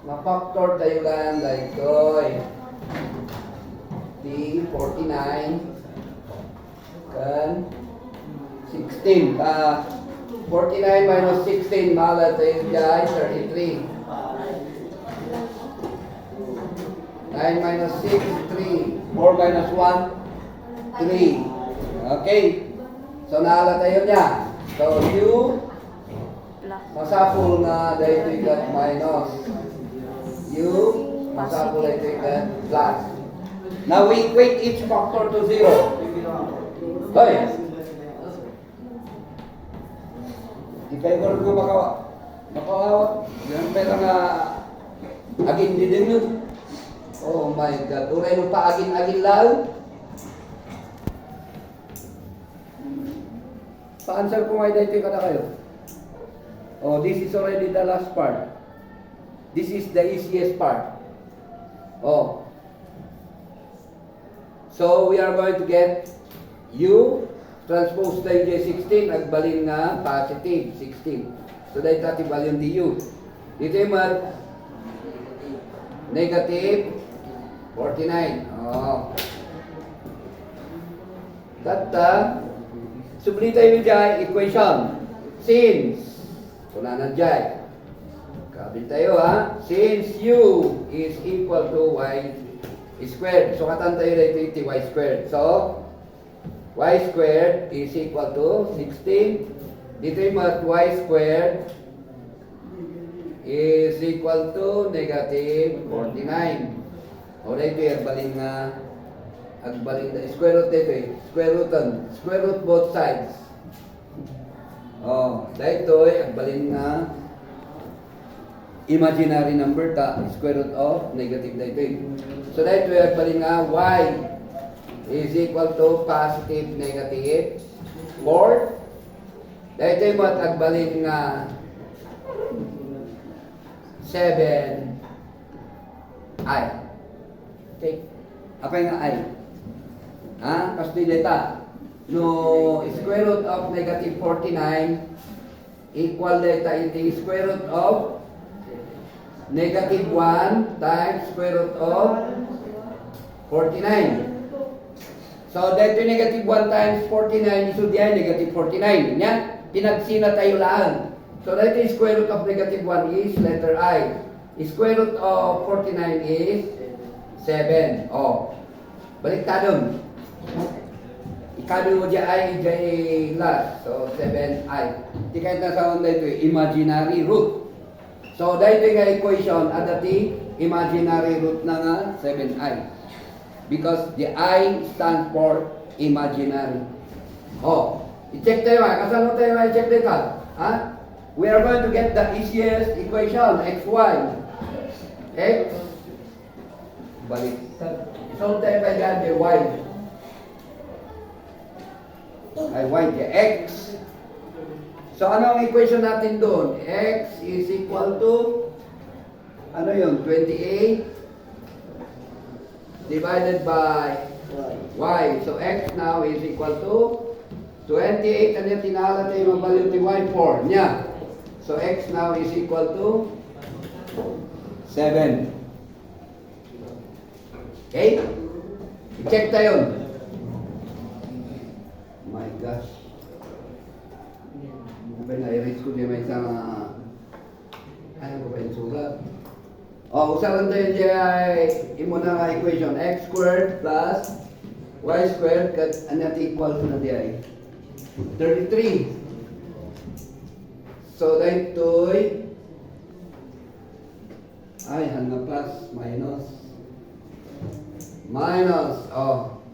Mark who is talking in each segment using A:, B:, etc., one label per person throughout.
A: Na-factor tayo lang dahil di 49 kan 16 49 minus 16 malat tayo dyan 33 9 minus 6 3 4 minus 1 3 okay so naala tayo niya so u masapul na dahil ikat minus u masapul dahil ikat plus. Now we equate each factor to 0. Hoy! Di kayo ko makawawat. Yan pera nga agin din yun. Oh my God. Uray mo pa agin-agin lang. Pa-answer ko ngayon dito kada kayo. Oh, this is already the last part. This is the easiest part. Oh. So, we are going to get U transpose tayo J16 agbalin nga positive 16. So, dahil tati balyon di U. Dito yung negative 49. Oh. Tata, subli tayo dyan equation. Since wala na dyan. Kabit tayo ha. Since U is equal to Y squared. So katan tayo dito Y squared. So Y squared is equal to 16. Dito yung Y squared is equal to negative 49. O dito yung agbalin na square root dito eh. Square root both sides. Oh, dito ay agbalin nga imaginary number ta square root of negative dito. So dito ay agbalin nga y is equal to positive negative 4. Dito ay agbalin nga 7i. Okay. Apa nga i? Ha? Kasi data. No, square root of negative 49 equal data into square root of negative 1 times square root of 49. So, dito negative 1 times 49 iso diyan negative 49. Yan, pinagsina tayo lang. So, dito square root of negative 1 is letter I. Square root of 49 is 7. Oh, balik tayo. Ikado mo dyan ay last. So, 7i. Di kahit nasa onda ito, imaginary root. So, dahil nga equation, adati, imaginary root na nga 7i. Because the I stands for imaginary. Oh, i-check tayo ha. Kasano tayo ha? I-check tayo ka. Ha? We are going to get the easiest equation, xy. X. Balik. Isolve tayo pa dyan, the y. Ay, y, the x. So, ano ang equation natin doon? X is equal to, ano yun, 28 divided by y. So, x now is equal to 28. Ano yung tinala tayo mag-value to y? 4. Nya. So, x now is equal to 7. Okay? I-check tayo. My gosh. I-reach ko din may isang ano ko ba yung sulat? O, usapan tayo dyan imo na nga equation. X squared plus y squared kat ano equal to na diyan 33. So, dahil ay, hanggang plus minus oh.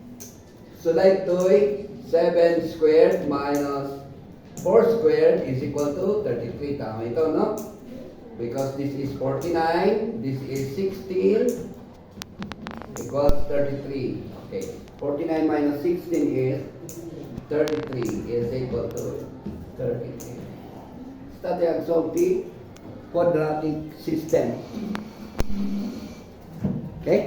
A: So, dahil 7 squared minus 4 squared is equal to 33. Tama ito, no? Because this is 49, this is 16, equals 33. Okay. 49 minus 16 is 33 is equal to 33. Start yung solve the quadratic system. Okay?